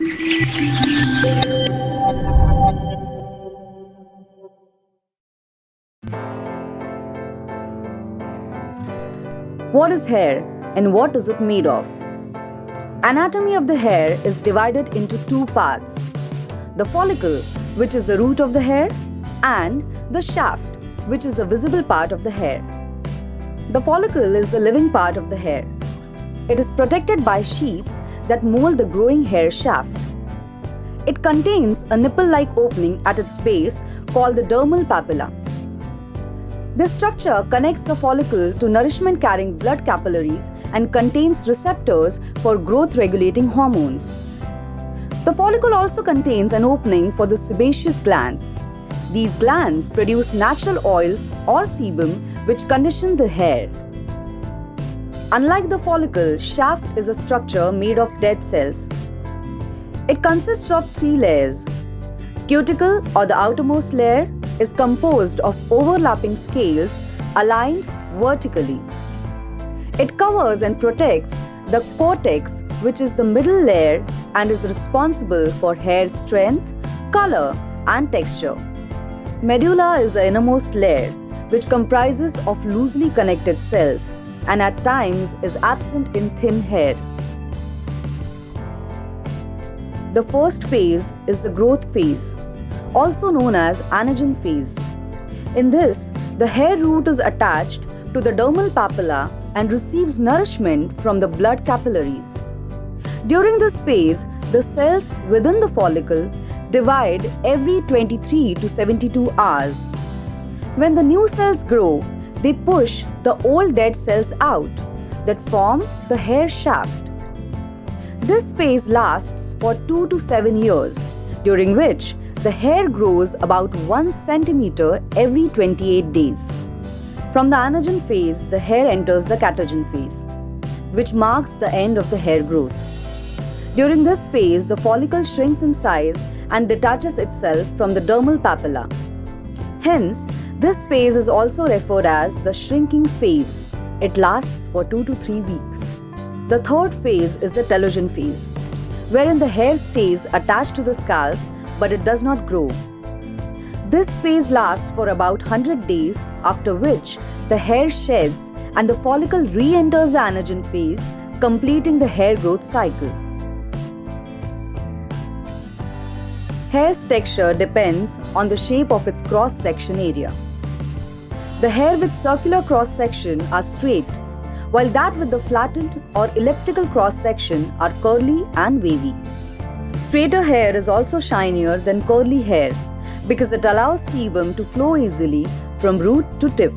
What is hair and what is it made of? Anatomy of the hair is divided into two parts: the follicle, which is the root of the hair, and the shaft, which is the visible part of the hair. The follicle is the living part of the hair. It is protected by sheaths that mold the growing hair shaft. It contains a nipple-like opening at its base called the dermal papilla. This structure connects the follicle to nourishment-carrying blood capillaries and contains receptors for growth-regulating hormones. The follicle also contains an opening for the sebaceous glands. These glands produce natural oils or sebum which condition the hair. Unlike the follicle, shaft is a structure made of dead cells. It consists of three layers. Cuticle, or the outermost layer, is composed of overlapping scales aligned vertically. It covers and protects the cortex, which is the middle layer and is responsible for hair strength, color, and texture. Medulla is the innermost layer, which comprises of loosely connected cells and at times is absent in thin hair. The first phase is the growth phase, also known as anagen phase. In this, the hair root is attached to the dermal papilla and receives nourishment from the blood capillaries. During this phase, the cells within the follicle divide every 23 to 72 hours. When the new cells grow, they push the old dead cells out that form the hair shaft. This phase lasts for 2 to 7 years, during which the hair grows about 1 centimeter every 28 days. From the anagen phase, the hair enters the catagen phase, which marks the end of the hair growth. During this phase, the follicle shrinks in size and detaches itself from the dermal papilla. Hence, this phase is also referred as the shrinking phase. It lasts for 2 to 3 weeks. The third phase is the telogen phase, wherein the hair stays attached to the scalp but it does not grow. This phase lasts for about 100 days, after which the hair sheds and the follicle re-enters the anagen phase, completing the hair growth cycle. Hair's texture depends on the shape of its cross-section area. The hair with circular cross-section are straight, while that with the flattened or elliptical cross-section are curly and wavy. Straighter hair is also shinier than curly hair because it allows sebum to flow easily from root to tip.